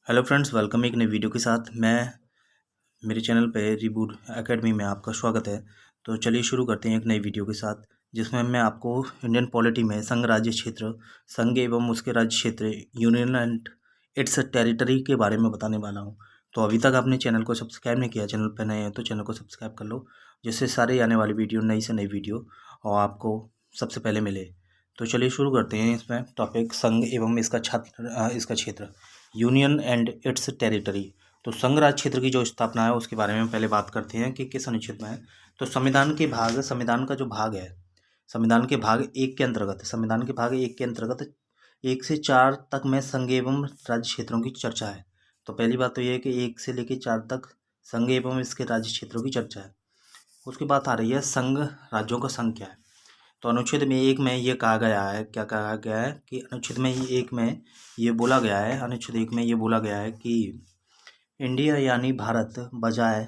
Hello friends, welcome एक नई video के साथ। मेरे चैनल पे रिबूट एकेडमी में आपका स्वागत है। तो चलिए शुरू करते हैं एक नई वीडियो के साथ, जिसमें मैं आपको इंडियन पॉलिटी में संघ राज्य क्षेत्र, संघ एवं उसके राज्य क्षेत्र, यूनियन एंड इट्स टेरिटरी के बारे में बताने वाला हूँ। तो अभी तक आपने चैनल को सब्सक्राइब नहीं किया, चैनल पर नए हैं तो चैनल को सब्सक्राइब कर लो, जिससे सारी आने वाली वीडियो नई से नई वीडियो और आपको सबसे पहले मिले। तो चलिए शुरू करते हैं इसमें टॉपिक संघ एवं इसका क्षेत्र, यूनियन एंड इट्स टेरिटरी। तो संघ राज्य क्षेत्र की जो स्थापना है उसके बारे में पहले बात करते हैं कि किस अनुच्छेद में है। तो संविधान का जो भाग है, संविधान के भाग एक के अंतर्गत, संविधान के भाग एक के अंतर्गत 1 से 4 तक में संघ एवं राज्य क्षेत्रों की चर्चा है। तो पहली बात तो यह है कि 1 से लेकर 4 तक संघ एवं इसके राज्य क्षेत्रों की चर्चा है। उसके बाद आ रही है संघ राज्यों का संघ क्या है। तो अनुच्छेद में एक में ये कहा गया है, क्या कहा गया है कि अनुच्छेद में एक में ये बोला गया है, अनुच्छेद एक में ये बोला गया है कि इंडिया यानी भारत बजाय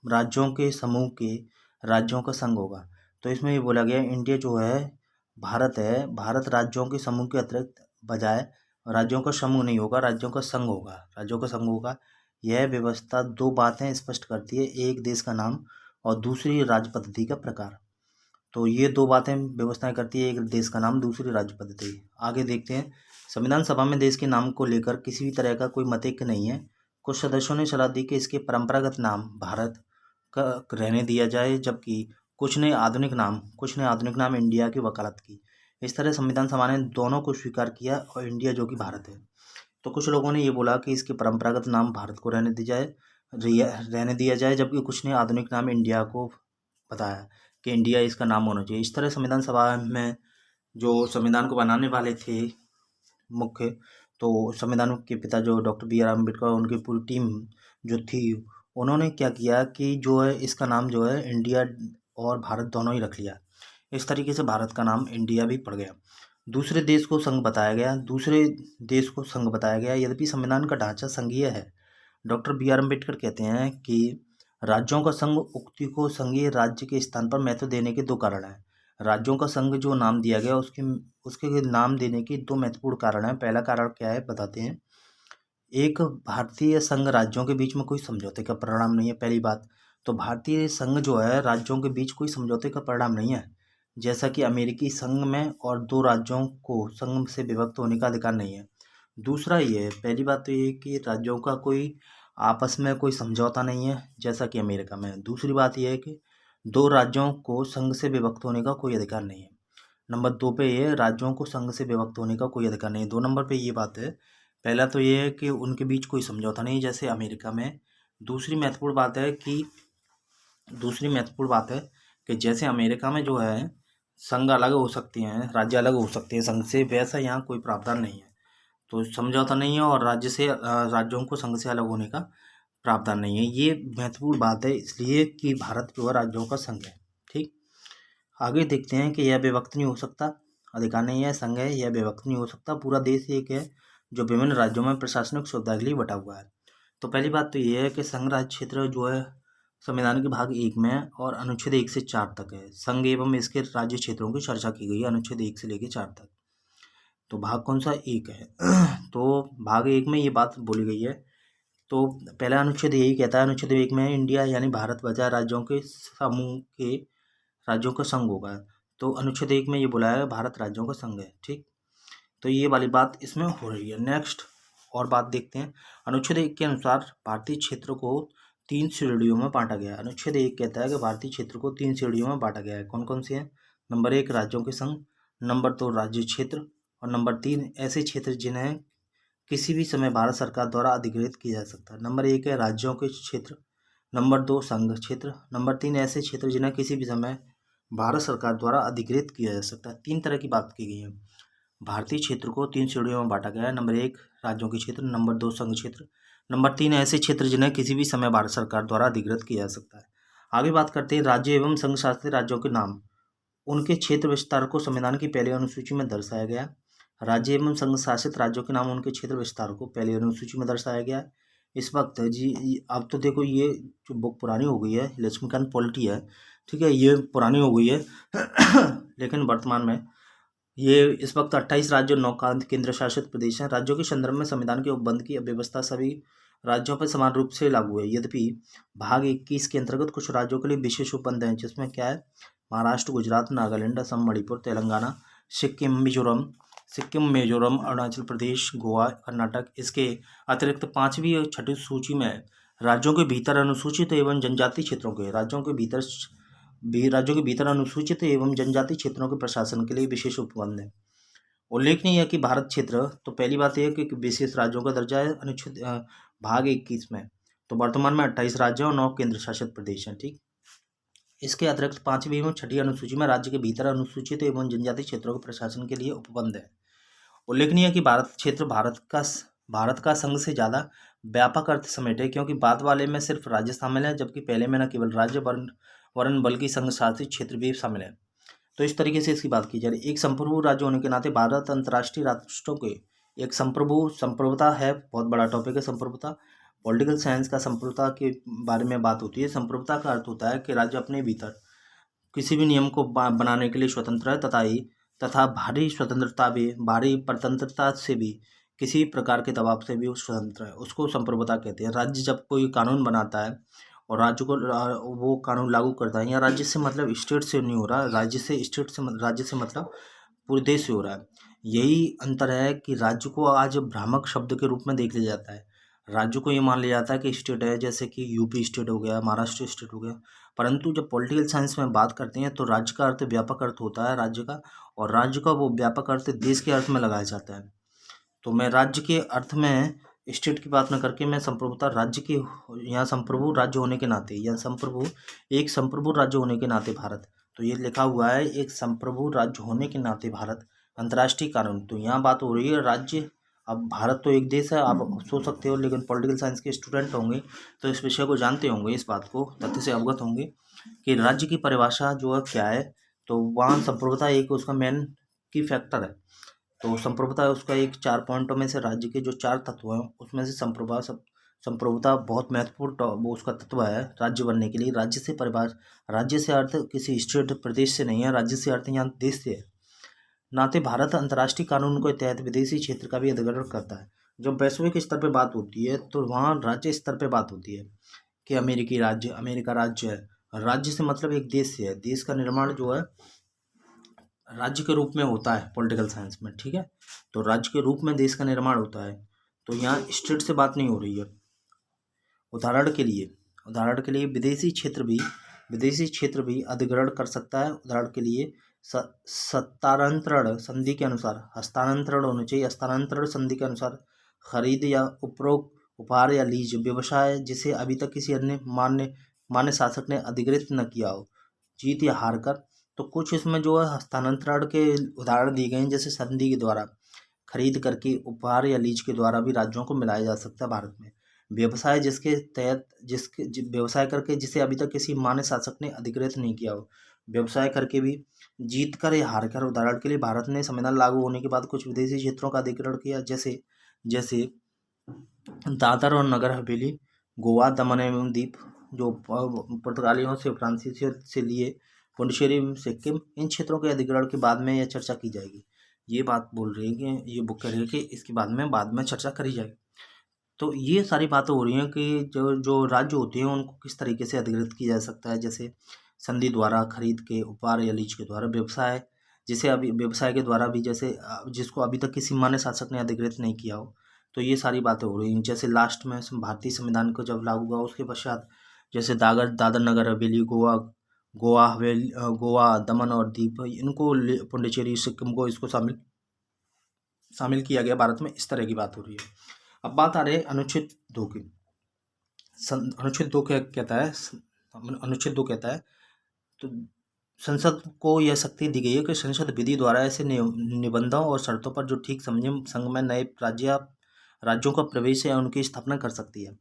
राज्यों के समूह के राज्यों का संघ होगा। तो इसमें ये बोला गया इंडिया जो है, भारत राज्यों के समूह के अतिरिक्त बजाय राज्यों का समूह नहीं होगा, राज्यों का संघ होगा, राज्यों का संघ होगा। यह व्यवस्था दो बातें स्पष्ट करती है, एक देश का नाम और दूसरी राज्य पद्धति का प्रकार। तो ये दो बातें व्यवस्थाएं करती है, एक देश का नाम, दूसरी राज्य पद्धति। आगे देखते हैं, संविधान सभा में देश के नाम को लेकर किसी भी तरह का कोई मतैक्य नहीं है। कुछ सदस्यों ने सलाह दी कि इसके परंपरागत नाम भारत का रहने दिया जाए, जबकि कुछ ने आधुनिक नाम इंडिया की वकालत की। इस तरह संविधान सभा ने दोनों को स्वीकार किया और इंडिया जो कि भारत है। तो कुछ लोगों ने ये बोला कि इसके परंपरागत नाम भारत को रहने दिया जाए, जबकि कुछ ने आधुनिक नाम इंडिया को बताया कि इंडिया इसका नाम होना चाहिए। इस तरह संविधान सभा में जो संविधान को बनाने वाले थे मुख्य, तो संविधान के पिता जो डॉक्टर बी आर अम्बेडकर, उनकी पूरी टीम जो थी, उन्होंने क्या किया कि जो है इसका नाम जो है इंडिया और भारत दोनों ही रख लिया। इस तरीके से भारत का नाम इंडिया भी पड़ गया। दूसरे देश को संघ बताया गया। यद्यपि संविधान का ढांचा संघीय है, डॉक्टर बी आर अम्बेडकर कहते हैं कि राज्यों का संघ उक्ति को संघीय राज्य के स्थान पर महत्व देने के दो कारण हैं। राज्यों का संघ जो नाम दिया गया उसके नाम देने के दो महत्वपूर्ण कारण हैं। पहला कारण क्या है बताते हैं, एक, भारतीय संघ राज्यों के बीच में कोई समझौते का परिणाम नहीं है। पहली बात तो भारतीय संघ जो है राज्यों के बीच कोई समझौते का परिणाम नहीं है, जैसा कि अमेरिकी संघ में और दो राज्यों को संघ से विभक्त होने का अधिकार नहीं है। दूसरा ये है, पहली बात तो ये है कि राज्यों का कोई आपस में कोई समझौता नहीं है जैसा कि अमेरिका में है। दूसरी बात यह है कि दो राज्यों को संघ से विभक्त होने का कोई अधिकार नहीं है। नंबर 2 पे ये, राज्यों को संघ से विभक्त होने का कोई अधिकार नहीं है। 2 नंबर पे ये बात है, पहला तो ये है कि उनके बीच कोई समझौता नहीं जैसे अमेरिका में। दूसरी महत्वपूर्ण बात है कि जैसे अमेरिका में जो है संघ अलग हो सकते हैं, राज्य अलग हो सकते हैं संघ से, वैसा यहाँ कोई प्रावधान नहीं है। तो समझौता नहीं है और राज्यों को संघ से अलग होने का प्रावधान नहीं है। ये महत्वपूर्ण बात है इसलिए कि भारत जो है राज्यों का संघ है। ठीक, आगे देखते हैं कि यह विभक्त नहीं हो सकता, अधिकार नहीं है, संघ है, यह विभक्त नहीं हो सकता। पूरा देश एक है जो विभिन्न राज्यों में प्रशासनिक सुविधा के लिए बटा हुआ है। तो पहली बात तो ये है कि संघ राज्य क्षेत्र जो है संविधान के भाग एक में है और अनुच्छेद 1 से 4 तक है। संघ एवं इसके राज्य क्षेत्रों की चर्चा की गई है अनुच्छेद 1 से लेकर 4 तक। तो भाग कौन सा? एक है। तो भाग एक में ये बात बोली गई है। तो पहला अनुच्छेद यही कहता है, अनुच्छेद एक में इंडिया यानी भारत बजाय राज्यों के समूह के राज्यों का संघ होगा। तो अनुच्छेद एक में ये बोला है भारत राज्यों का संघ है। ठीक, तो ये वाली बात इसमें हो रही है। नेक्स्ट और बात देखते हैं, अनुच्छेद एक के अनुसार भारतीय क्षेत्र को 3 श्रेणियों में बांटा गया है। अनुच्छेद एक कहता है कि भारतीय क्षेत्र को 3 श्रेणियों में बांटा गया है। कौन कौन सी है? नंबर 1 राज्यों के संघ, नंबर 2 राज्य क्षेत्र और नंबर 3 ऐसे क्षेत्र जिन्हें किसी भी समय भारत सरकार द्वारा अधिकृत किया जा सकता है। नंबर 1 है राज्यों के क्षेत्र, नंबर 2 संघ क्षेत्र, नंबर 3 ऐसे क्षेत्र जिन्हें किसी भी समय भारत सरकार द्वारा अधिकृत किया जा सकता है। 3 तरह की बात की गई है। भारतीय क्षेत्र को 3 श्रेणियों में बांटा गया है। नंबर 1 राज्यों के क्षेत्र, नंबर 2 संघ क्षेत्र, नंबर 3 ऐसे क्षेत्र जिन्हें किसी भी समय भारत सरकार द्वारा अधिकृत किया जा सकता है। आगे बात करते हैं राज्य एवं संघ शासित राज्यों के नाम, उनके क्षेत्र विस्तार को संविधान की पहली अनुसूची में दर्शाया गया। राज्य एवं संघ शासित राज्यों के नाम उनके क्षेत्र विस्तार को पहली अनुसूची में दर्शाया गया। इस वक्त अब तो देखो ये जो बुक पुरानी हो गई है, लक्ष्मीकांत पॉलिटी है, ठीक है, ये पुरानी हो गई है लेकिन वर्तमान में ये इस वक्त 28 राज्य और 9 केंद्र शासित प्रदेश हैं। राज्यों के संदर्भ में संविधान के उपबंध की व्यवस्था सभी राज्यों पर समान रूप से लागू है। यद्यपि भाग 21 के अंतर्गत कुछ राज्यों के लिए विशेष उपबंध हैं, जिसमें क्या है, महाराष्ट्र, गुजरात, नागालैंड, असम, मणिपुर, तेलंगाना, सिक्किम, मिजोरम, अरुणाचल प्रदेश, गोवा, कर्नाटक। इसके अतिरिक्त 5वीं और 6ठी सूची में राज्यों के भीतर अनुसूचित एवं जनजातीय क्षेत्रों के अनुसूचित एवं जनजातीय क्षेत्रों के प्रशासन के लिए विशेष उपबंध है। उल्लेखनीय है कि भारत क्षेत्र, तो पहली बात यह है कि विशेष राज्यों का दर्जा है अनुच्छेद भाग 21 में। तो वर्तमान में 28 राज्य और 9 केंद्र शासित प्रदेश हैं। ठीक, इसके अतिरिक्त 5वीं एवं 6ठी अनुसूची में राज्य के भीतर अनुसूचित एवं जनजातीय क्षेत्रों के प्रशासन के लिए उपबंध है। उल्लेखनीय है कि भारत क्षेत्र भारत का संघ से ज़्यादा व्यापक अर्थ समेटे, क्योंकि बाद वाले में सिर्फ राज्य शामिल है, जबकि पहले में न केवल राज्य वर्ण बल्कि संघ शासित क्षेत्र भी शामिल है। तो इस तरीके से इसकी बात की जा रही है। एक संप्रभु राज्य होने के नाते भारत अंतर्राष्ट्रीय राष्ट्रों के एक संप्रभुता है। बहुत बड़ा टॉपिक है संप्रभुता। पॉलिटिकल साइंस का संप्रभुता के बारे में बात होती है। संप्रभुता का अर्थ होता है कि राज्य अपने भीतर किसी भी नियम को बनाने के लिए स्वतंत्र है तथा भारी परतंत्रता से भी, किसी प्रकार के दबाव से भी वो स्वतंत्र है। उसको संप्रभुता कहते हैं। राज्य जब कोई कानून बनाता है और राज्य को वो कानून लागू करता है, या राज्य से मतलब स्टेट से नहीं हो रहा, राज्य से मतलब पूरे देश से हो रहा है। यही अंतर है कि राज्य को आज भ्रामक शब्द के रूप में देख लिया जाता है। राज्य को ये मान लिया जाता है कि स्टेट है, जैसे कि यूपी स्टेट हो गया, महाराष्ट्र स्टेट हो गया। परंतु जब पॉलिटिकल साइंस में बात करते हैं तो राज्य का अर्थ व्यापक अर्थ होता है राज्य का, और राज्य का वो व्यापक अर्थ देश के अर्थ में लगाया जाता है। तो मैं राज्य के अर्थ में स्टेट की बात न करके मैं संप्रभुता राज्य की, यहाँ संप्रभु राज्य होने के नाते, या एक संप्रभु राज्य होने के नाते भारत, तो ये लिखा हुआ है एक संप्रभु राज्य होने के नाते भारत अंतर्राष्ट्रीय कानून। तो यहाँ बात हो रही है राज्य। अब भारत तो एक देश है, आप सोच सकते हो, लेकिन पॉलिटिकल साइंस के स्टूडेंट होंगे तो इस विषय को जानते होंगे, इस बात को तथ्य से अवगत होंगे कि राज्य की परिभाषा जो है क्या है। तो वहाँ संप्रभुता एक उसका मेन की फैक्टर है। तो संप्रभुता उसका एक 4 पॉइंटों में से, राज्य के जो 4 तत्व हैं उसमें से संप्रभुता बहुत महत्वपूर्ण वो उसका तत्व है राज्य बनने के लिए। राज्य से अर्थ किसी स्टेट प्रदेश से नहीं है, राज्य से अर्थ यहाँ देश से है। नाते भारत अंतर्राष्ट्रीय कानून के तहत विदेशी क्षेत्र का भी अधिग्रहण करता है। जब वैश्विक स्तर पर बात होती है तो वहाँ राज्य स्तर पर बात होती है कि अमेरिका राज्य है। राज्य से मतलब एक देश से है। देश का निर्माण जो है राज्य के रूप में होता है पॉलिटिकल साइंस में। ठीक है, तो राज्य के रूप में देश का निर्माण होता है। तो यहाँ स्टेट से बात नहीं हो रही है। उदाहरण के लिए विदेशी क्षेत्र भी अधिग्रहण कर सकता है। उदाहरण के लिए सत्तांतरण संधि के अनुसार हस्तांतरण होना चाहिए। हस्तांतरण संधि के अनुसार खरीद या उपरोक्त उपहार या लीज व्यवसाय जिसे अभी तक किसी अन्य मान्य शासक ने अधिकृत न किया हो, जीत या हार कर। तो कुछ इसमें जो है हस्तांतरण के उदाहरण दिए गए हैं, जैसे संधि के द्वारा, खरीद करके, उपहार या लीज के द्वारा भी राज्यों को मिलाया जा सकता है भारत में। व्यवसाय व्यवसाय करके जिसे अभी तक किसी मान्य शासक ने अधिकृत नहीं किया हो, व्यवसाय करके भी, जीत कर या हार कर। उदाहरण के लिए भारत ने संविधान लागू होने के बाद कुछ विदेशी क्षेत्रों का अधिग्रहण किया, जैसे दादर और नगर हवेली, गोवा, दमन एवं दीप, जो पुर्तगालियों से फ्रांसीसियों से लिए, पुडुचेरी, सिक्किम। इन क्षेत्रों के अधिग्रहण के बाद में यह चर्चा की जाएगी। ये बात बोल रही है कि ये बुक कह रही है कि इसके बाद में चर्चा करी जाएगी। तो ये सारी बातें हो रही हैं कि जो राज्य होते हैं उनको किस तरीके से अधिग्रहित किया जा सकता है, जैसे संधि द्वारा, खरीद के, उपहार या लीज के द्वारा, व्यवसाय के द्वारा भी, जैसे जिसको अभी तक किसी मान्य शासक ने अधिग्रहित नहीं किया हो। तो ये सारी बातें हो रही हैं। जैसे लास्ट में भारतीय संविधान को जब लागू हुआ उसके पश्चात, जैसे दादर नगर हवेली, गोवा, दमन और दीप, इनको, पुडुचेरी, सिक्किम को, इसको शामिल किया गया भारत में। इस तरह की बात हो रही है। अब बात आ रही है अनुच्छेद 2 की। अनुच्छेद 2 क्या कहता है? अनुच्छेद 2 कहता है, तो संसद को यह शक्ति दी गई है कि संसद विधि द्वारा ऐसे निबंधों और शर्तों पर जो ठीक समझे संघ में नए राज्यों का प्रवेश या उनकी स्थापना कर सकती है।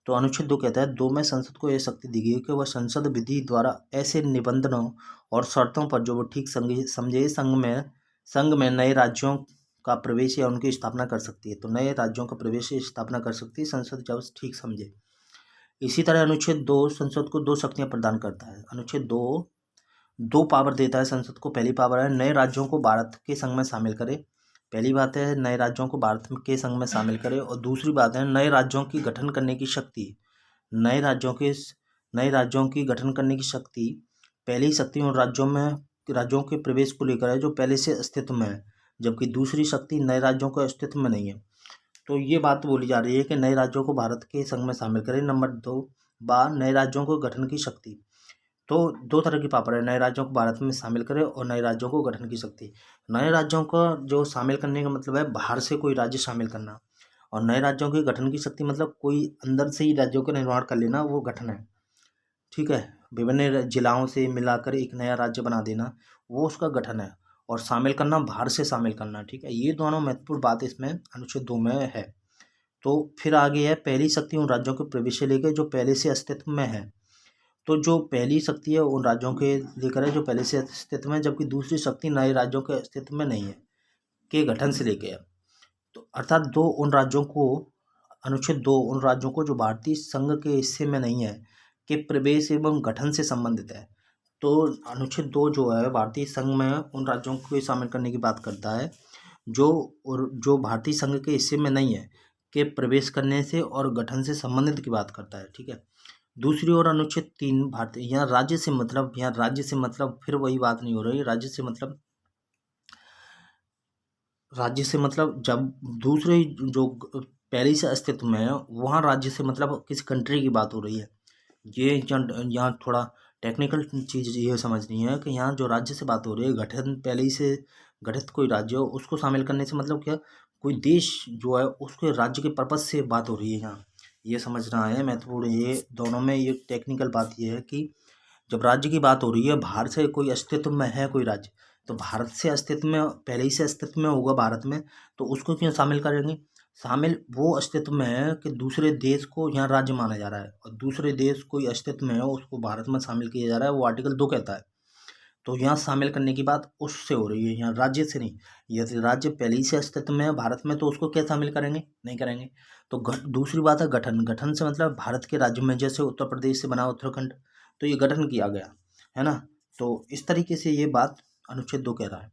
तो अनुच्छेद 2 कहता है, 2 में संसद को यह शक्ति दी गई है कि वह संसद विधि द्वारा ऐसे निबंधनों और शर्तों पर जो वो ठीक समझे संघ में नए राज्यों का प्रवेश या उनकी स्थापना कर सकती है। तो नए राज्यों का प्रवेश या स्थापना कर सकती है संसद जब ठीक समझे। इसी तरह अनुच्छेद 2 संसद को 2 शक्तियां प्रदान करता है। अनुच्छेद 2 दो पावर देता है संसद को। पहली पावर है नए राज्यों को भारत के संघ में शामिल करे। पहली बात है नए राज्यों को भारत के संघ में शामिल करे, और दूसरी बात है नए राज्यों की गठन करने की शक्ति। नए राज्यों की गठन करने की शक्ति, पहली शक्ति उन राज्यों के प्रवेश को लेकर है जो पहले से अस्तित्व में है, जबकि दूसरी शक्ति नए राज्यों के अस्तित्व में नहीं है। तो ये बात बोली जा रही है कि नए राज्यों को भारत के संघ में शामिल करें। नंबर 2 बार नए राज्यों को गठन की शक्ति। तो दो तरह की पावर है, नए राज्यों को भारत में शामिल करें और नए राज्यों को गठन की शक्ति। नए राज्यों को जो शामिल करने का मतलब है बाहर से कोई राज्य शामिल करना, और नए राज्यों के गठन की शक्ति मतलब कोई अंदर से ही राज्यों का निर्माण कर लेना, वो गठन है। ठीक है, विभिन्न जिलाओं से मिलाकर एक नया राज्य बना देना, वो उसका गठन है। और शामिल करना बाहर से शामिल करना। ठीक है, ये दोनों महत्वपूर्ण बात इसमें अनुच्छेद 2 में है। तो फिर आगे है पहली शक्ति उन राज्यों के प्रवेश से लेकर जो पहले से अस्तित्व में है। तो जो पहली शक्ति है उन राज्यों के लेकर है जो पहले से अस्तित्व में, जबकि दूसरी शक्ति नए राज्यों के अस्तित्व में नहीं है, के गठन से लेकर है। तो अर्थात अनुच्छेद 2 उन राज्यों को जो भारतीय संघ के हिस्से में नहीं है के प्रवेश एवं गठन से संबंधित है। तो अनुच्छेद 2 जो है भारतीय संघ में उन राज्यों को शामिल करने की बात करता है जो भारतीय संघ के हिस्से में नहीं है के प्रवेश करने से और गठन से संबंधित की बात करता है। ठीक है, दूसरी ओर अनुच्छेद 3 भारतीय, यहाँ राज्य से मतलब फिर वही बात नहीं हो रही। राज्य से मतलब जब दूसरे जो पहले से अस्तित्व में है वहाँ राज्य से मतलब किसी कंट्री की बात हो रही है। ये यहाँ थोड़ा टेक्निकल चीज़ ये समझनी है कि यहाँ जो राज्य से बात हो रही है, गठन पहले ही से गठित कोई राज्य हो उसको शामिल करने से मतलब क्या, कोई देश जो है उसके राज्य के पर्पज से बात हो रही है। यहाँ ये समझना है महत्वपूर्ण। ये दोनों में ये टेक्निकल बात ये है कि जब राज्य की बात हो रही है, बाहर से कोई अस्तित्व में है कोई राज्य, तो भारत से अस्तित्व में पहले ही से अस्तित्व में होगा भारत में, तो उसको क्यों शामिल करेंगे। शामिल वो अस्तित्व में है कि दूसरे देश को यहाँ राज्य माना जा रहा है, और दूसरे देश कोई अस्तित्व में है उसको भारत में शामिल किया जा रहा है, वो आर्टिकल 2 कहता है। तो यहाँ शामिल करने की बात उससे हो रही है, यहाँ राज्य से नहीं। यदि राज्य पहले ही से अस्तित्व में है भारत में, तो उसको क्या शामिल करेंगे, नहीं करेंगे। तो दूसरी बात है गठन से मतलब भारत के राज्यों में जैसे उत्तर प्रदेश से बना उत्तराखंड, तो ये गठन किया गया है ना। तो इस तरीके से ये बात अनुच्छेद 2 कह रहा है।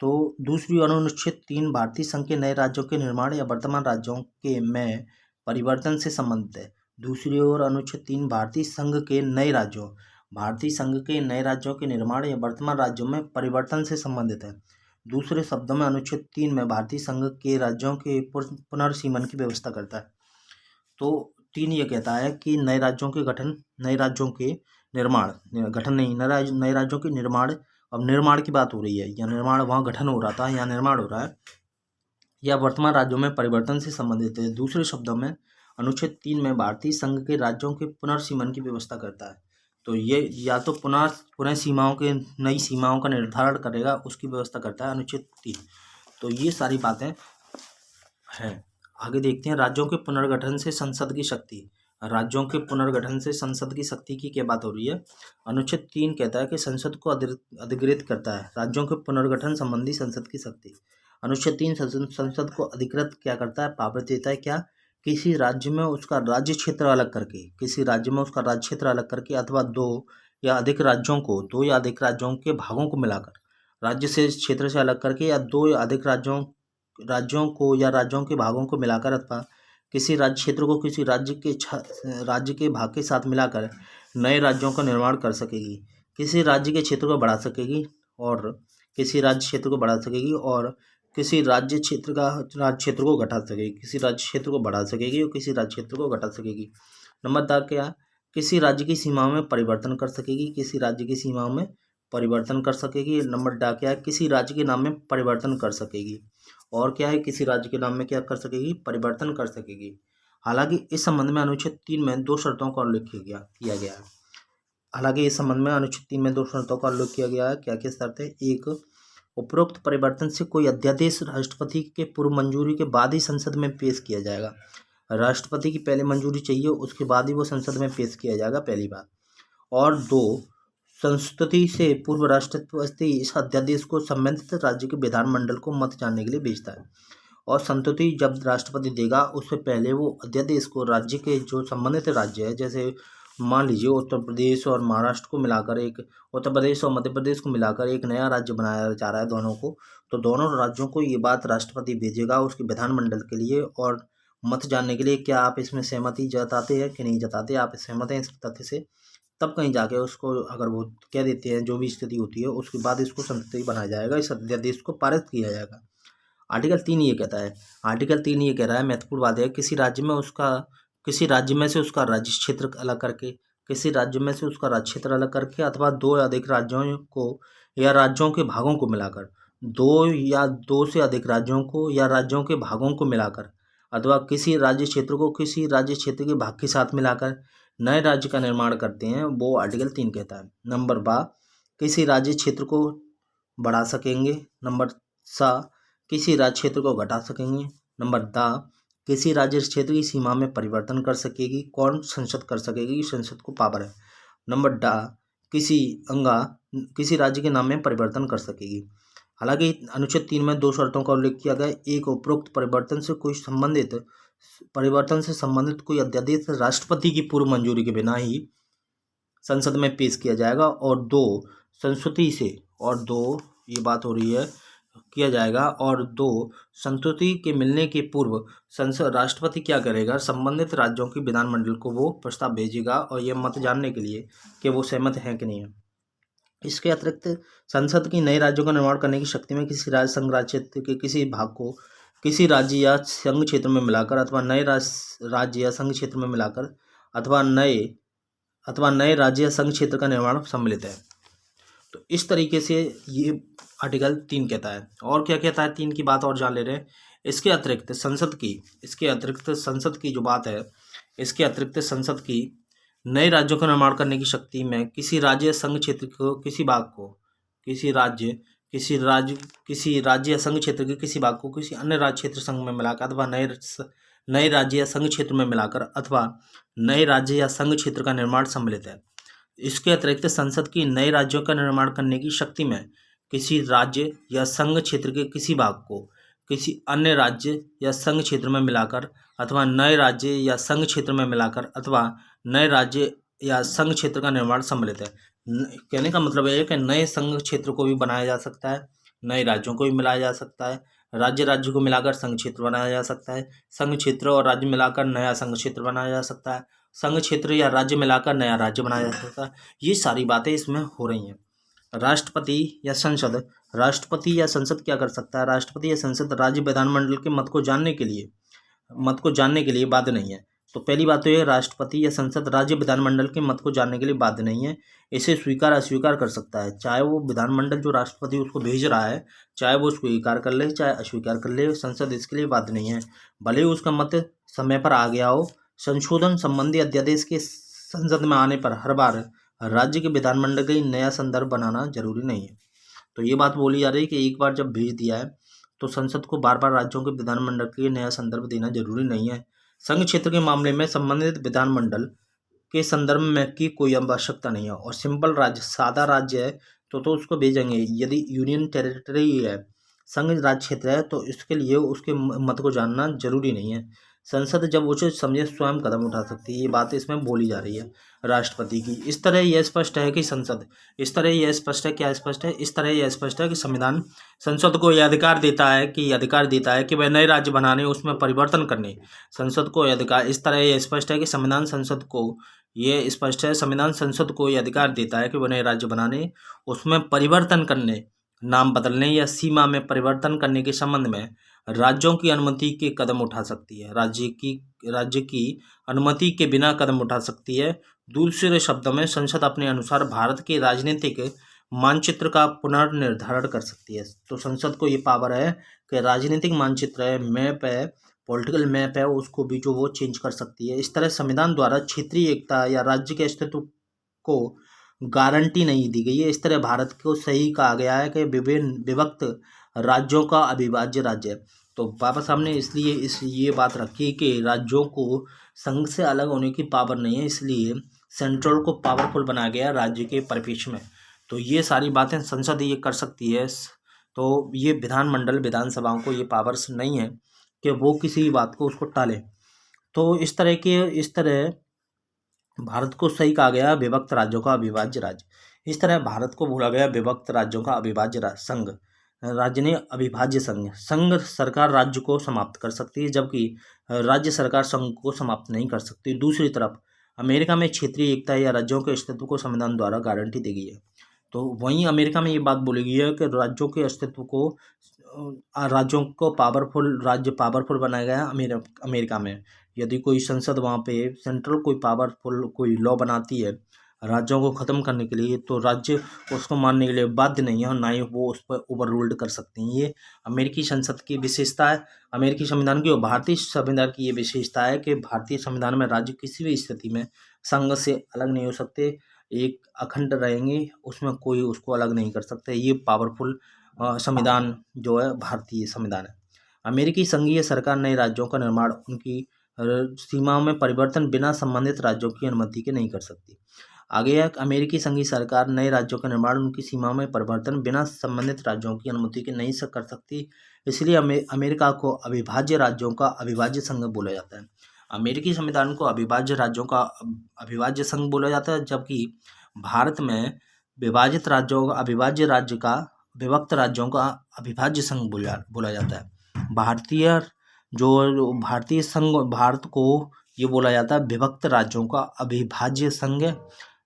तो दूसरी ओर अनुच्छेद 3 भारतीय संघ के नए राज्यों के निर्माण या वर्तमान राज्यों के में परिवर्तन से संबंधित है। दूसरी ओर अनुच्छेद 3 भारतीय संघ के नए राज्यों के निर्माण या वर्तमान राज्यों में परिवर्तन से संबंधित है। दूसरे शब्दों में अनुच्छेद 3 में भारतीय संघ के राज्यों के पुनर्सीमन की व्यवस्था करता है। तो 3 ये कहता है कि नए राज्यों के निर्माण, गठन नहीं, नए राज्यों के निर्माण। अब निर्माण की बात हो रही है, या निर्माण, वहाँ गठन हो रहा था, यहाँ निर्माण हो रहा है, या वर्तमान राज्यों में परिवर्तन से संबंधित है। दूसरे शब्दों में अनुच्छेद 3 में भारतीय संघ के राज्यों के पुनर्सीमन की व्यवस्था करता है। तो ये या तो पुनः सीमाओं के नई सीमाओं का निर्धारण करेगा, उसकी व्यवस्था करता है अनुच्छेद 3। तो ये सारी बातें हैं। आगे देखते हैं राज्यों के पुनर्गठन से संसद की शक्ति। राज्यों के पुनर्गठन से संसद की शक्ति की क्या बात हो रही है। अनुच्छेद 3 कहता है कि संसद को अधिकृत करता है राज्यों के पुनर्गठन संबंधी संसद की शक्ति। अनुच्छेद 3 संसद को अधिकृत क्या करता है, पावर देता है क्या, किसी राज्य में उसका राज्य क्षेत्र अलग करके अथवा दो या अधिक राज्यों के भागों को मिलाकर, राज्य से क्षेत्र से अलग करके, या दो या अधिक राज्यों के भागों को मिलाकर, अथवा किसी राज्य क्षेत्र को किसी राज्य के भाग के साथ मिलाकर नए राज्यों का निर्माण कर सकेगी। किसी राज्य के क्षेत्र को बढ़ा सकेगी और किसी राज्य क्षेत्र को बढ़ा सकेगी, और किसी राज्य क्षेत्र को घटा सकेगी। किसी राज्य क्षेत्र को बढ़ा सकेगी और किसी राज्य क्षेत्र को घटा सकेगी। नंबर 4 क्या, किसी राज्य की सीमाओं में परिवर्तन कर सकेगी। नंबर डा क्या है, किसी राज्य के नाम में परिवर्तन कर सकेगी। और क्या है, किसी राज्य के नाम में क्या कर सकेगी, परिवर्तन कर सकेगी। हालांकि इस संबंध में अनुच्छेद 3 में 2 शर्तों का उल्लेख किया गया है। क्या क्या शर्त है। एक, उपरोक्त परिवर्तन से कोई अध्यादेश राष्ट्रपति के पूर्व मंजूरी के बाद ही संसद में पेश किया जाएगा। राष्ट्रपति की पहले मंजूरी चाहिए, उसके बाद ही वो संसद में पेश किया जाएगा, पहली बात। और 2, संस्तुति से पूर्व राष्ट्रपति इस अध्यादेश को संबंधित राज्य के विधानमंडल को मत जानने के लिए भेजता है, और संस्तुति जब राष्ट्रपति देगा उससे पहले वो अध्यादेश को राज्य के जो संबंधित राज्य है, जैसे मान लीजिए उत्तर प्रदेश और महाराष्ट्र को मिलाकर एक, उत्तर प्रदेश और मध्य प्रदेश को मिलाकर एक नया राज्य बनाया जा रहा है दोनों को, तो दोनों राज्यों को ये बात राष्ट्रपति भेजेगा उसके विधानमंडल के लिए और मत जानने के लिए क्या आप इसमें सहमति जताते हैं कि नहीं जताते, आप सहमत हैं इस तथ्य से, तब कहीं जाके उसको अगर वो कह देते हैं जो भी स्थिति होती है उसके बाद इसको संसदीय बनाया जाएगा, इस अध्यादेश को पारित किया जाएगा। आर्टिकल 3 ये कहता है, आर्टिकल 3 ये कह रहा है, महत्वपूर्ण बात है, किसी राज्य में से उसका राज्य क्षेत्र अलग करके, किसी राज्य में से उसका राज्य क्षेत्र अलग करके अथवा दो या अधिक राज्यों को या राज्यों के भागों को मिलाकर, दो से अधिक राज्यों को या राज्यों के भागों को मिलाकर अथवा किसी राज्य क्षेत्र को किसी राज्य क्षेत्र के भाग के साथ मिलाकर नए राज्य का निर्माण करते हैं, वो आर्टिकल 3 कहता है। नंबर बा, किसी राज्य क्षेत्र को बढ़ा सकेंगे। नंबर सा, किसी राज्य क्षेत्र को घटा सकेंगे। नंबर दा, किसी राज्य क्षेत्र की सीमा में परिवर्तन कर सकेगी। कौन? संसद कर सकेगी, संसद को पावर है। नंबर डा, किसी राज्य के नाम में परिवर्तन कर सकेगी। हालांकि अनुच्छेद 3 में 2 शर्तों का उल्लेख किया गया। एक, उपरोक्त परिवर्तन से संबंधित कोई अध्यादेश राष्ट्रपति की पूर्व मंजूरी के बिना ही संसद में पेश किया जाएगा। और दो, संस्तुति से, और दो, ये बात हो रही है, किया जाएगा। और दो, संस्तुति के मिलने के पूर्व संसद राष्ट्रपति क्या करेगा, संबंधित राज्यों की विधानमंडल को वो प्रस्ताव भेजेगा और ये मत जानने के लिए कि वो सहमत हैं कि नहीं है। इसके अतिरिक्त संसद की नए राज्यों का निर्माण करने की शक्ति में किसी राज्य संघ राज्य क्षेत्र के किसी भाग को किसी राज्य या संघ क्षेत्र में मिलाकर अथवा नए राज्य या संघ क्षेत्र में मिलाकर अथवा नए राज्य या संघ क्षेत्र का निर्माण सम्मिलित है। तो इस तरीके से ये आर्टिकल 3 कहता है। और क्या कहता है 3 की बात और जान ले रहे हैं। इसके अतिरिक्त संसद की जो बात है, इसके अतिरिक्त संसद की नए राज्यों का निर्माण करने की शक्ति में किसी राज्य या संघ क्षेत्र को किसी भाग को किसी राज्य या संघ क्षेत्र के किसी भाग को किसी अन्य राज्य क्षेत्र संघ में मिलाकर अथवा नए राज्य या संघ क्षेत्र में मिलाकर अथवा नए राज्य या संघ क्षेत्र का निर्माण सम्मिलित है। इसके अतिरिक्त संसद की नए राज्यों का निर्माण करने की शक्ति में किसी राज्य या संघ क्षेत्र के किसी भाग को किसी अन्य राज्य या संघ क्षेत्र में मिलाकर अथवा नए राज्य या संघ क्षेत्र में मिलाकर अथवा नए राज्य या संघ क्षेत्र का निर्माण सम्मिलित है। कहने का मतलब है कि नए संघ क्षेत्र को भी बनाया जा सकता है, नए राज्यों को भी मिलाया जा सकता है, राज्य को मिलाकर संघ क्षेत्र बनाया जा सकता है, संघ क्षेत्र और राज्य मिलाकर नया संघ क्षेत्र बनाया जा सकता है, संघ क्षेत्र या राज्य मिलाकर नया राज्य बनाया जा सकता है। ये सारी बातें इसमें हो रही हैं। राष्ट्रपति या संसद क्या कर सकता है? राष्ट्रपति या संसद राज्य विधानमंडल के मत को जानने के लिए बाध्य नहीं है। तो पहली बात तो ये, राष्ट्रपति या संसद राज्य विधानमंडल के मत को जानने के लिए बाध्य नहीं है। इसे स्वीकार अस्वीकार कर सकता है, चाहे वो विधानमंडल जो राष्ट्रपति उसको भेज रहा है चाहे वो स्वीकार कर ले चाहे अस्वीकार कर ले, संसद इसके लिए बाध्य नहीं है, भले ही उसका मत समय पर आ गया हो। संशोधन संबंधी अध्यादेश के संसद में आने पर हर बार राज्य के विधानमंडल का नया संदर्भ बनाना जरूरी नहीं है। तो ये बात बोली जा रही है कि एक बार जब भेज दिया है तो संसद को बार बार राज्यों के विधानमंडल के लिए नया संदर्भ देना जरूरी नहीं है। संघ क्षेत्र के मामले में संबंधित विधानमंडल के संदर्भ में की कोई आवश्यकता नहीं है। और सिंपल राज्य, सादा राज्य है तो उसको भेजेंगे। यदि यूनियन टेरिटरी है, संघ राज्य क्षेत्र है, तो इसके लिए उसके मत को जानना जरूरी नहीं है। संसद जब उचित समझे स्वयं कदम उठा सकती है, ये बात इसमें बोली जा रही है राष्ट्रपति की। इस तरह यह स्पष्ट है कि संसद को यह अधिकार देता है कि वह नए राज्य बनाने उसमें परिवर्तन करने। संसद को यह अधिकार, इस तरह यह स्पष्ट है कि संविधान संसद को यह अधिकार देता है कि वह नए राज्य बनाने उसमें परिवर्तन करने, नाम बदलने या सीमा में परिवर्तन करने के संबंध में राज्यों की अनुमति के कदम उठा सकती है। राज्य की अनुमति के बिना कदम उठा सकती है। दूसरे शब्दों में संसद अपने अनुसार भारत के राजनीतिक मानचित्र का पुनर्निर्धारण कर सकती है। तो संसद को ये पावर है कि राजनीतिक मानचित्र है, मैप है, पॉलिटिकल मैप है, उसको भी जो वो चेंज कर सकती है। इस तरह संविधान द्वारा क्षेत्रीय एकता या राज्य के अस्तित्व को गारंटी नहीं दी गई है। इस तरह भारत को सही कहा गया है कि विभिन्न विभक्त राज्यों का अविभाज्य राज्य है। तो बाबा साहब ने इसलिए ये बात रखी कि राज्यों को संघ से अलग होने की पावर नहीं है, इसलिए सेंट्रल को पावरफुल बनाया गया राज्य के परिप्रेक्ष्य में। तो ये सारी बातें संसद ये कर सकती है। तो ये विधानसभाओं को ये पावर्स नहीं है कि वो किसी बात को उसको टाले। तो इस तरह भारत को सही कहा गया विभक्त राज्यों का अविभाज्य राज्य। इस तरह भारत को बोला गया विभक्त राज्यों का अविभाज्य संघ। राज्य ने अविभाज्य संघ। संघ सरकार राज्य को समाप्त कर सकती है, जबकि राज्य सरकार संघ को समाप्त नहीं कर सकती। दूसरी तरफ अमेरिका में क्षेत्रीय एकता या राज्यों के अस्तित्व को संविधान द्वारा गारंटी दी गई है। तो वहीं अमेरिका में ये बात बोली गई है कि राज्यों के अस्तित्व को राज्यों को पावरफुल बनाया गया अमेरिका में। यदि कोई संसद वहाँ पे सेंट्रल कोई पावरफुल कोई लॉ बनाती है राज्यों को ख़त्म करने के लिए, तो राज्य उसको मानने के लिए बाध्य नहीं है और ना ही वो उस पर ओवर रूल्ड कर सकते हैं। ये अमेरिकी संसद की विशेषता है, अमेरिकी संविधान की और भारतीय संविधान की ये विशेषता है कि भारतीय संविधान में राज्य किसी भी स्थिति में संघ से अलग नहीं हो सकते, एक अखंड रहेंगे, उसमें कोई उसको अलग नहीं कर सकते। ये पावरफुल संविधान जो है भारतीय संविधान है। अमेरिकी संघीय सरकार नए राज्यों का निर्माण उनकी सीमाओं में परिवर्तन बिना संबंधित राज्यों की अनुमति के नहीं कर सकती। आगे है अमेरिकी संघीय सरकार नए राज्यों का निर्माण उनकी सीमाओं में परिवर्तन बिना संबंधित राज्यों की अनुमति के नहीं कर सकती। इसलिए अमेरिका को अविभाज्य राज्यों का अविभाज्य संघ बोला जाता है। अमेरिकी संविधान को अविभाज्य राज्यों का अविभाज्य संघ बोला जाता है, जबकि भारत में विभाजित राज्यों का अविभाज्य राज्य का विभक्त राज्यों का अविभाज्य संघ बोला जाता है। भारतीय संघ भारत को ये बोला जाता है विभक्त राज्यों का अविभाज्य संघ,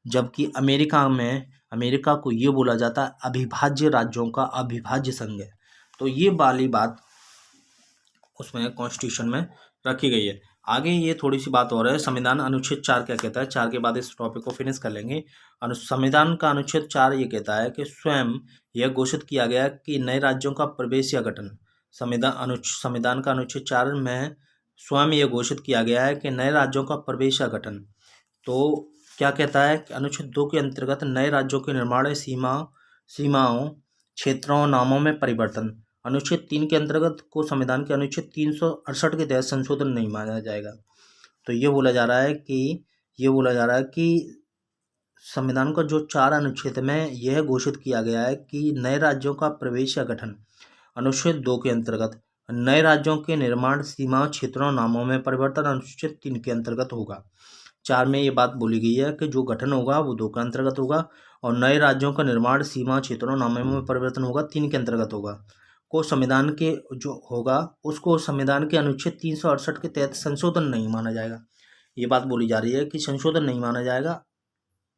जबकि अमेरिका को ये बोला जाता है अविभाज्य राज्यों का अविभाज्य संघ। तो ये वाली बात उसमें कॉन्स्टिट्यूशन में रखी गई है। आगे ये थोड़ी सी बात और है, संविधान अनुच्छेद 4 क्या कहता है। 4 के बाद इस टॉपिक को फिनिश कर लेंगे। संविधान का अनुच्छेद 4 ये कहता है कि स्वयं यह घोषित किया गया कि नए राज्यों का प्रवेश या गठन। संविधान का अनुच्छेद 4 में स्वयं यह घोषित किया गया है कि नए राज्यों का प्रवेश या गठन। तो क्या कहता है कि अनुच्छेद 2 के अंतर्गत नए राज्यों के निर्माण सीमाओं क्षेत्रों नामों में परिवर्तन। अनुच्छेद 3 के अंतर्गत को संविधान के अनुच्छेद 368 के तहत संशोधन नहीं माना जाएगा। तो ये बोला जा रहा है कि संविधान का जो 4 अनुच्छेद में यह घोषित किया गया है कि नए राज्यों का प्रवेश या गठन अनुच्छेद 2 के अंतर्गत नए राज्यों के निर्माण सीमा क्षेत्रों नामों में परिवर्तन अनुच्छेद 3 के अंतर्गत होगा। 4 में ये बात बोली गई है कि जो गठन होगा वो 2 के अंतर्गत होगा और नए राज्यों का निर्माण सीमा क्षेत्रों नामों में परिवर्तन होगा 3 के अंतर्गत होगा। को संविधान के जो होगा उसको संविधान के अनुच्छेद 368 के तहत संशोधन नहीं माना जाएगा। ये बात बोली जा रही है कि संशोधन नहीं माना जाएगा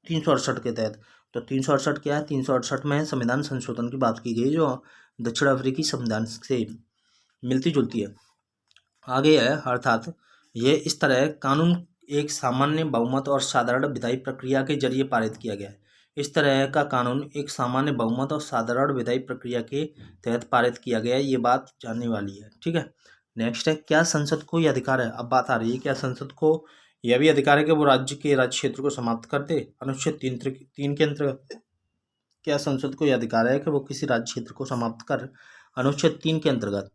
368 के तहत। तो 368 क्या है, 368 में संविधान संशोधन की बात की गई जो दक्षिण अफ्रीकी संविधान से मिलती जुलती है। आगे है अर्थात ये इस तरह कानून एक सामान्य बहुमत और साधारण विधायी प्रक्रिया के जरिए पारित किया गया है। इस तरह का कानून एक सामान्य बहुमत और साधारण विधायी प्रक्रिया के तहत पारित किया गया है। ये बात जानने वाली है, ठीक है। नेक्स्ट है क्या संसद को यह अधिकार है। अब बात आ रही है क्या संसद को यह भी अधिकार है कि वो राज्य क्षेत्र को समाप्त कर दे। अनुच्छेद 3 के अंतर्गत क्या संसद को यह अधिकार है कि वो किसी राज्य क्षेत्र को समाप्त कर अनुच्छेद 3 के अंतर्गत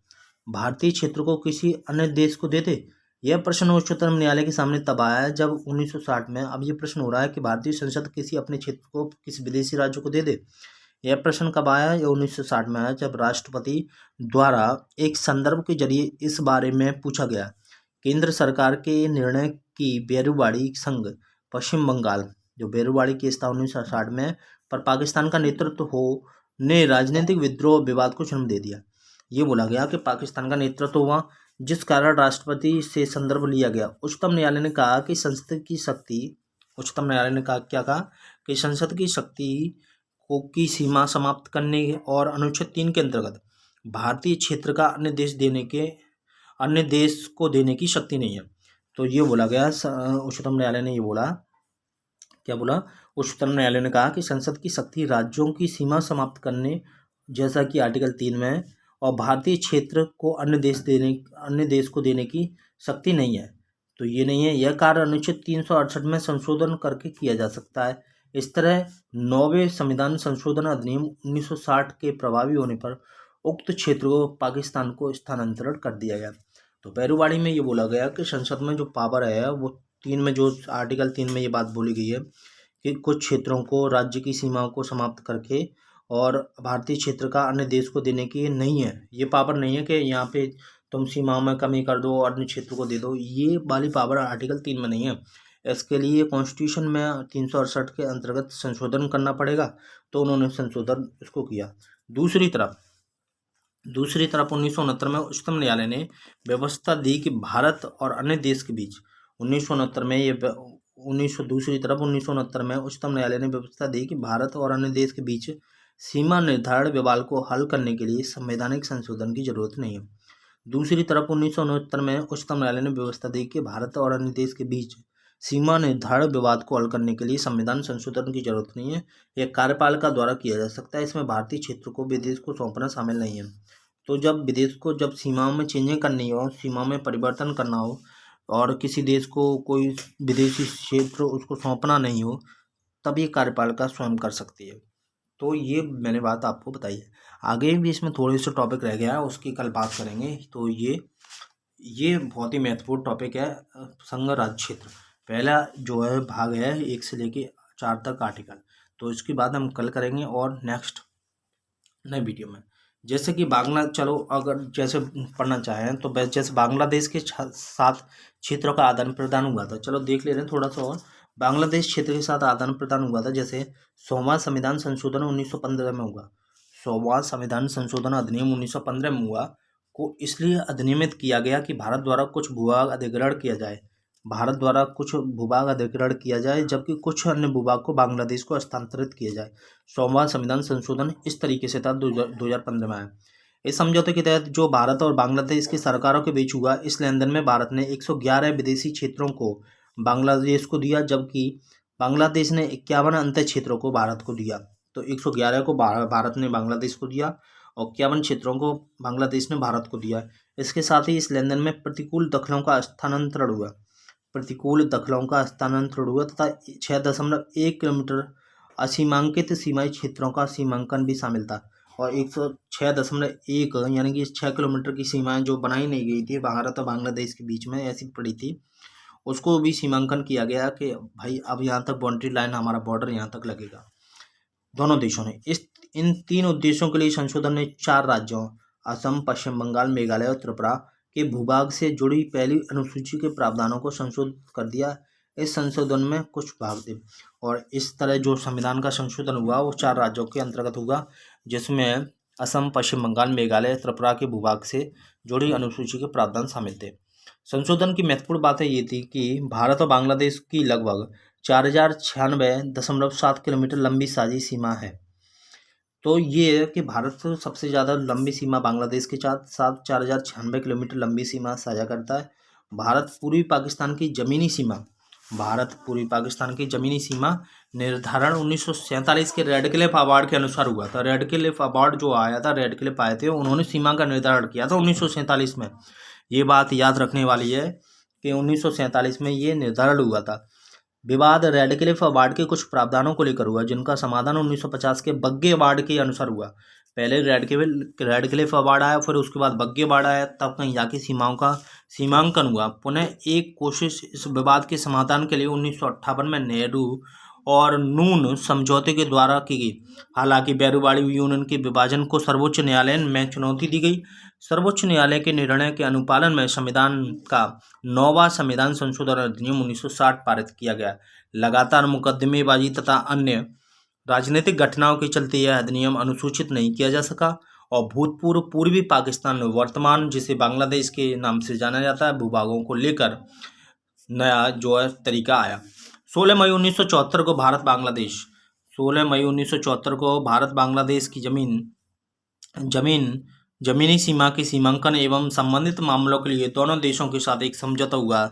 भारतीय क्षेत्र को किसी अन्य देश को दे दे। यह प्रश्न उच्चतम न्यायालय के सामने तब आया है जब 1960 में अब ये प्रश्न हो रहा है कि भारतीय संसद किसी अपने क्षेत्र को किसी विदेशी राज्य को दे दे। यह प्रश्न कब आया? यह 1960 में आया जब राष्ट्रपति द्वारा एक संदर्भ के जरिए इस बारे में पूछा गया। केंद्र सरकार के निर्णय की बेरुवाड़ी संघ पश्चिम बंगाल जो बेरुवाड़ी केस था 1960 में पर पाकिस्तान का नेतृत्व हो ने राजनीतिक विद्रोह विवाद को जन्म दे दिया। ये बोला गया कि पाकिस्तान का नेतृत्व हुआ जिस कारण राष्ट्रपति से संदर्भ लिया गया। उच्चतम न्यायालय ने कहा कि संसद की शक्ति उच्चतम न्यायालय ने क्या कहा कि संसद की शक्ति की सीमा समाप्त करने और अनुच्छेद 3 के अंतर्गत भारतीय क्षेत्र का अन्य देश को देने की शक्ति नहीं है। तो ये बोला गया उच्चतम न्यायालय ने ये बोला क्या बोला उच्चतम न्यायालय ने कहा कि संसद की शक्ति राज्यों की सीमा समाप्त करने जैसा कि आर्टिकल 3 में और भारतीय क्षेत्र को अन्य देश को देने की शक्ति नहीं है। तो ये नहीं है, यह कार्य अनुच्छेद 368 में संशोधन करके किया जा सकता है। इस तरह 9वें संविधान संशोधन अधिनियम 1960 के प्रभावी होने पर उक्त क्षेत्र को पाकिस्तान को स्थानांतरण कर दिया गया। तो बैरूवाड़ी में ये बोला गया कि संसद में जो पावर है वो 3 में जो आर्टिकल 3 में ये बात बोली गई है कि कुछ क्षेत्रों को राज्य की सीमाओं को समाप्त करके और भारतीय क्षेत्र का अन्य देश को देने की नहीं है। ये पावर नहीं है कि यहाँ पे तुम सीमाओं में कमी कर दो और अन्य क्षेत्र को दे दो, ये वाली पावर आर्टिकल 3 में नहीं है। इसके लिए कॉन्स्टिट्यूशन में 368 के अंतर्गत संशोधन करना पड़ेगा, तो उन्होंने संशोधन इसको किया। दूसरी तरफ 1969 में उच्चतम न्यायालय ने व्यवस्था दी कि भारत और अन्य देश के बीच 1969 में ये 1969 में उच्चतम न्यायालय ने व्यवस्था दी कि भारत और अन्य देश के बीच सीमा निर्धारण विवाद को हल करने के लिए संवैधानिक संशोधन की जरूरत नहीं है। दूसरी तरफ 1969 में उच्चतम न्यायालय ने व्यवस्था दी कि भारत और अन्य देश के बीच सीमा निर्धारण विवाद को हल करने के लिए संविधान संशोधन की जरूरत नहीं है, यह कार्यपालिका द्वारा किया जा सकता है। इसमें भारतीय क्षेत्र को विदेश को सौंपना शामिल नहीं है। तो जब विदेश को जब सीमाओं में चेंजिंग करनी हो, सीमा में परिवर्तन करना हो और किसी देश को कोई विदेशी क्षेत्र उसको सौंपना नहीं हो, तब ये कार्यपालिका स्वयं कर सकती है। तो ये मैंने बात आपको बताई है। आगे भी इसमें थोड़े से टॉपिक रह गया है, उसकी कल बात करेंगे। तो ये बहुत ही महत्वपूर्ण टॉपिक है संघ राज्य क्षेत्र। पहला जो है भाग है 1 से लेके 4 तक आर्टिकल, तो इसकी बात हम कल करेंगे और नेक्स्ट नए वीडियो में। जैसे कि चलो अगर जैसे पढ़ना चाहें तो जैसे बांग्लादेश के साथ क्षेत्रों का आदान प्रदान हुआ था, चलो देख ले रहे हैं थोड़ा सा और। बांग्लादेश क्षेत्र के साथ आदान प्रदान हुआ था, जैसे 100वां संविधान संशोधन 1915 में हुआ। 100वां संविधान संशोधन अधिनियम 1915 में हुआ को इसलिए अधिनियमित किया गया कि भारत द्वारा कुछ भूभाग अधिग्रहण किया जाए, जबकि कुछ अन्य भूभाग को बांग्लादेश को हस्तांतरित किया जाए। 100वां संविधान संशोधन इस तरीके से था 2015 में आया। इस समझौते के तहत जो भारत और बांग्लादेश की सरकारों के बीच हुआ, इस लेन देन में भारत ने 111 विदेशी क्षेत्रों को बांग्लादेश को दिया, जबकि बांग्लादेश ने 51 अंतर क्षेत्रों को भारत को दिया। तो 111 को भारत ने बांग्लादेश को दिया और 51 क्षेत्रों को बांग्लादेश ने भारत को दिया। इसके साथ ही इस लेन देन में प्रतिकूल दखलों का स्थानांतरण हुआ तथा 6.1 किलोमीटर असीमांकित सीमाई क्षेत्रों का सीमांकन भी शामिल था। और 106.1 यानी कि 6 किलोमीटर की सीमाएं जो बनाई नहीं गई थी भारत और बांग्लादेश के बीच में, ऐसी पड़ी थी, उसको भी सीमांकन किया गया कि भाई अब यहाँ तक बाउंड्री लाइन, हमारा बॉर्डर यहाँ तक लगेगा। दोनों देशों ने इन 3 उद्देश्यों के लिए संशोधन ने 4 राज्यों असम, पश्चिम बंगाल, मेघालय और त्रिपुरा के भूभाग से जुड़ी पहली अनुसूची के प्रावधानों को संशोधित कर दिया। इस संशोधन में कुछ भाग थे और इस तरह जो संविधान का संशोधन हुआ वो 4 राज्यों के अंतर्गत हुआ, जिसमें असम, पश्चिम बंगाल, मेघालय, त्रिपुरा के भूभाग से जुड़ी अनुसूची के प्रावधान शामिल थे। संशोधन की महत्वपूर्ण बातें ये थी कि भारत और बांग्लादेश की लगभग 4096.7 किलोमीटर लंबी साझी सीमा है। तो ये है कि भारत सबसे ज़्यादा लंबी सीमा बांग्लादेश के साथ 4096 किलोमीटर लंबी सीमा साझा करता है। भारत पूर्वी पाकिस्तान की ज़मीनी सीमा निर्धारण 1947 के रेडक्लिफ अवार्ड के अनुसार हुआ था। रेडक्लिफ अवार्ड जो आया था, रेडक्लिफ आए थे, उन्होंने सीमा का निर्धारण किया था 1947 में। ये बात याद रखने वाली है कि 1947 में ये निर्धारण हुआ था। विवाद रेडक्लिफ अवार्ड के कुछ प्रावधानों को लेकर हुआ, जिनका समाधान 1950 के बग्गे अवार्ड के अनुसार हुआ। पहले रेडक्लिफ अवार्ड आया, फिर उसके बाद बग्गे अवार्ड आया, तब कहीं जाके सीमाओं का सीमांकन हुआ। पुनः एक कोशिश इस विवाद के समाधान के लिए 1958 में नेहरू और नून समझौते के द्वारा की गई। हालांकि बैरूवाड़ी यूनियन के विभाजन को सर्वोच्च न्यायालय में चुनौती दी गई। सर्वोच्च न्यायालय के निर्णय के अनुपालन में संविधान का 9वां संविधान संशोधन अधिनियम 1960 पारित किया गया। लगातार मुकदमेबाजी तथा अन्य राजनीतिक घटनाओं के चलते यह अधिनियम अनुसूचित नहीं किया जा सका और भूतपूर्व पूर्वी पाकिस्तान, वर्तमान जिसे बांग्लादेश के नाम से जाना जाता है, भूभागों को लेकर नया जो है तरीका आया। 16 मई 1974 को भारत बांग्लादेश की जमीनी सीमा के सीमांकन एवं संबंधित मामलों के लिए दोनों देशों के साथ एक समझौता हुआ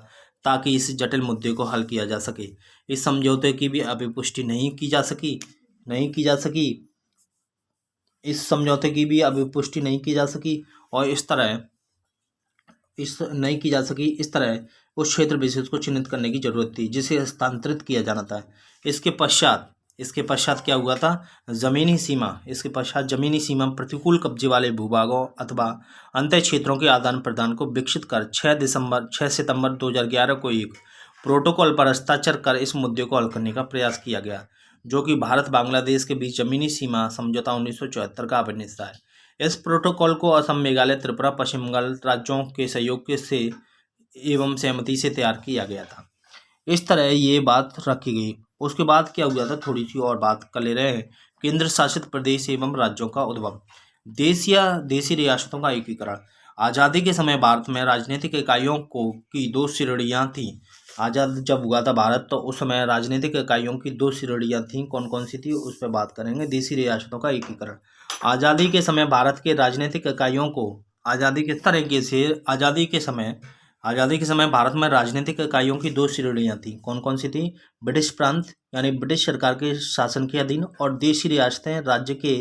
ताकि इस जटिल मुद्दे को हल किया जा सके। इस समझौते की भी अभी पुष्टि नहीं की जा सकी। और इस तरह उस क्षेत्र विशेष को चिन्हित करने की जरूरत थी जिसे हस्तांतरित किया जाना था। इसके पश्चात क्या हुआ था? जमीनी सीमा प्रतिकूल कब्जे वाले भूभागों अथवा अंतर क्षेत्रों के आदान प्रदान को विकसित कर 6 सितंबर 2011 को एक प्रोटोकॉल पर हस्ताक्षर कर इस मुद्दे को हल करने का प्रयास किया गया, जो कि भारत बांग्लादेश के बीच जमीनी सीमा समझौता 1974 का अभिन्न हिस्सा है। इस प्रोटोकॉल को असम, मेघालय, त्रिपुरा, पश्चिम बंगाल राज्यों के सहयोग से एवं सहमति से तैयार किया गया था। इस तरह ये बात रखी गई। उसके बाद क्या हुआ था, थोड़ी सी और बात कर ले रहे हैं। केंद्र शासित प्रदेश एवं राज्यों का उद्भव। देश या देशी रियासतों का एकीकरण। आज़ादी के समय भारत में राजनीतिक इकाइयों को की 2 श्रेणियां थीं। आज़ाद जब हुआ था भारत, तो उस समय राजनीतिक इकाइयों की 2 श्रेणियां थीं। कौन कौन सी थी, उस पर बात करेंगे। देशी रियासतों का एकीकरण। आज़ादी के समय भारत के राजनीतिक इकाइयों को आज़ादी के तरीके से आज़ादी के समय भारत में राजनीतिक इकाइयों की 2 श्रेणियां थी। कौन कौन सी थी, ब्रिटिश प्रांत यानी ब्रिटिश सरकार के शासन के अधीन, और देशी रियासतें राज्य के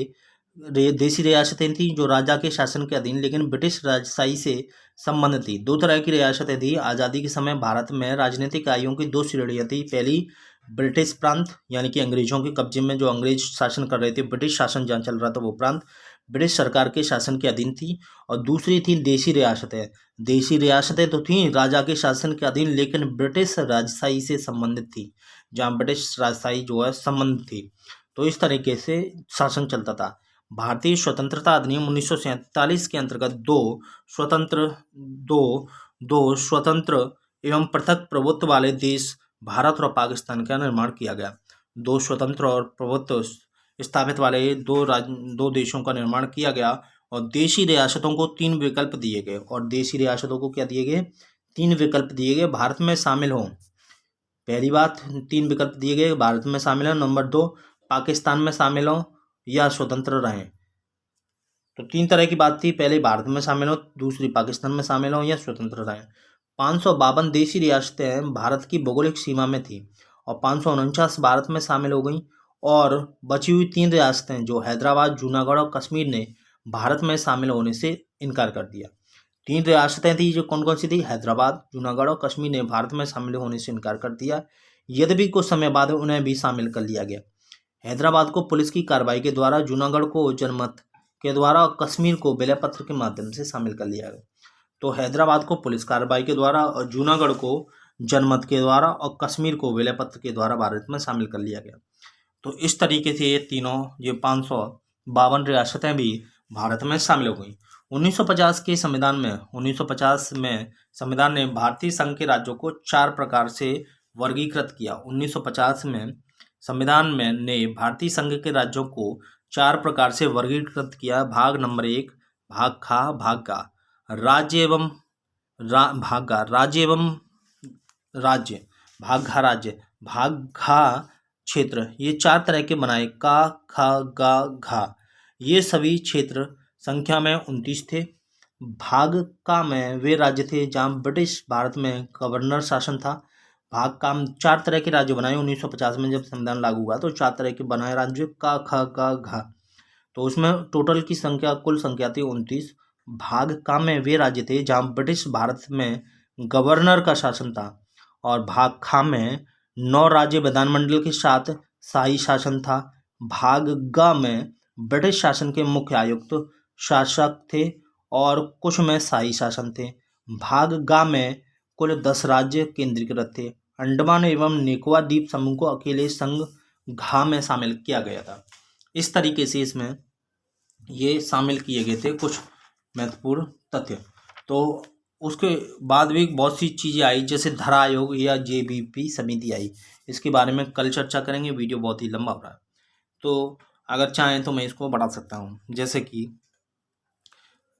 देशी रियासतें थी जो राजा के शासन के अधीन लेकिन ब्रिटिश राजशाही से संबंध थी। 2 तरह की रियासतें थी। आज़ादी के समय भारत में राजनीतिक इकाइयों की 2 श्रेणियां थी। पहली ब्रिटिश प्रांत यानी कि अंग्रेजों के कब्जे में जो अंग्रेज शासन कर रहे थे, ब्रिटिश शासन जहाँ चल रहा था, वो प्रांत ब्रिटिश सरकार के शासन के अधीन थी। और दूसरी थी देशी रियासतें। देशी रियासतें तो थीं राजा के शासन के अधीन लेकिन ब्रिटिश राजशाही से संबंधित थी, जहाँ ब्रिटिश राजशाही जो है संबंध थी। तो इस तरीके से शासन चलता था। भारतीय स्वतंत्रता अधिनियम 1947 के अंतर्गत दो स्वतंत्र एवं पृथक प्रभुत्व वाले देश भारत और पाकिस्तान का निर्माण किया गया। 2 स्वतंत्र और प्रभुत्व स्थापित वाले दो देशों का निर्माण किया गया। और देशी रियासतों को 3 विकल्प दिए गए। और देशी रियासतों को क्या दिए गए, 3 विकल्प दिए गए, भारत में शामिल हों। पहली बात, 3 विकल्प दिए गए, भारत में शामिल हों। नंबर 2, पाकिस्तान में शामिल हों या स्वतंत्र रहें। तो 3 तरह की बात थी। पहले भारत में शामिल हो, दूसरी पाकिस्तान में शामिल हो या स्वतंत्र रहें। 552 देशी रियासतें भारत की भौगोलिक सीमा में थी और 549 भारत में शामिल हो गई। और बची हुई 3 रियासतें जो हैदराबाद, जूनागढ़ और कश्मीर ने भारत में शामिल होने से इनकार कर दिया। 3 रियासतें थी जो कौन कौन सी थी, हैदराबाद, जूनागढ़ और कश्मीर ने भारत में शामिल होने से इनकार कर दिया। यद्यपि कुछ समय बाद उन्हें भी शामिल कर लिया गया। हैदराबाद को पुलिस की कार्रवाई के द्वारा, जूनागढ़ को जनमत के द्वारा और कश्मीर को विलय पत्र के माध्यम से शामिल कर लिया गया। तो हैदराबाद को पुलिस कार्रवाई के द्वारा और जूनागढ़ को जनमत के द्वारा और कश्मीर को विलय पत्र के द्वारा भारत में शामिल कर लिया गया। तो इस तरीके से ये 552 रियासतें भी भारत में शामिल हो गई। 1950 के संविधान में संविधान ने भारतीय संघ के राज्यों को 4 प्रकार से वर्गीकृत किया। 1950 में संविधान में ने भारतीय संघ के राज्यों को 4 प्रकार से वर्गीकृत किया। भाग नंबर 1, भाग खा, भाग गा, राज्य एवं भाग गा, राज्य एवं राज्य, भाग घा राज्य, भाग घा क्षेत्र। ये 4 तरह के बनाए, का, खा, गा, घा। ये सभी क्षेत्र संख्या में 29 थे। भाग का में वे राज्य थे जहाँ ब्रिटिश भारत में गवर्नर शासन था। भाग का 4 तरह के राज्य बनाए 1950 में जब संविधान लागू हुआ, तो 4 तरह के बनाए राज्य, का, ख, गा, घा। तो उसमें टोटल की संख्या, कुल संख्या थी 29। भाग का में वे राज्य थे जहाँ ब्रिटिश भारत में गवर्नर का शासन था। और भाग खा में 9 राज्य विधानमंडल के साथ शाही शासन था। भाग ग में ब्रिटिश शासन के मुख्य आयुक्त शासक थे और कुछ में शाही शासन थे। भाग गा में कुल 10 राज्य केंद्रीकृत थे। अंडमान एवं निकोबार द्वीप समूह को अकेले संघ घा में शामिल किया गया था। इस तरीके से इसमें ये शामिल किए गए थे कुछ महत्वपूर्ण तथ्य। तो उसके बाद भी बहुत सी चीज़ें आई, जैसे धरा आयोग या जेबीपी समिति आई। इसके बारे में कल चर्चा करेंगे, वीडियो बहुत ही लंबा हो रहा है, तो अगर चाहें तो मैं इसको बढ़ा सकता हूँ। जैसे कि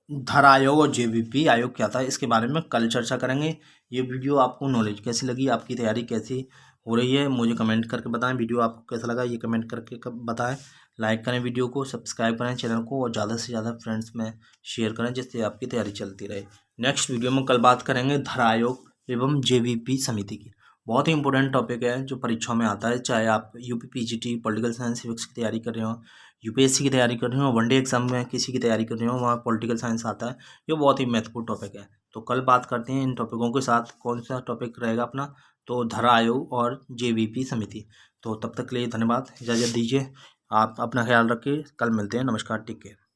धरा आयोग और जेबीपी आयोग क्या था, इसके बारे में कल चर्चा करेंगे। ये वीडियो आपको नॉलेज कैसी लगी, आपकी तैयारी कैसी हो रही है, मुझे कमेंट करके बताएं। वीडियो आपको कैसा लगा ये कमेंट करके बताएं। लाइक करें वीडियो को, सब्सक्राइब करें चैनल को और ज़्यादा से ज़्यादा फ्रेंड्स में शेयर करें, जिससे आपकी तैयारी चलती रहे। नेक्स्ट वीडियो में कल बात करेंगे धरा आयोग एवं जेबीपी समिति की। बहुत ही इंपॉर्टेंट टॉपिक है जो परीक्षाओं में आता है, चाहे आप UP PGT political science civics की तैयारी कर रहे हो, यूपीएससी की तैयारी कर रहे हो, वनडे एग्जाम में किसी की तैयारी कर रहे हो, वहाँ पॉलिटिकल साइंस आता है। ये बहुत ही महत्वपूर्ण टॉपिक है। तो कल बात करते हैं इन टॉपिकों के साथ। कौन सा टॉपिक रहेगा अपना, तो धरा आयोग और जेबीपी समिति। तो तब तक के लिए धन्यवाद, इजाज़त दीजिए। आप अपना ख्याल रखिए, कल मिलते हैं। नमस्कार, टेक केयर।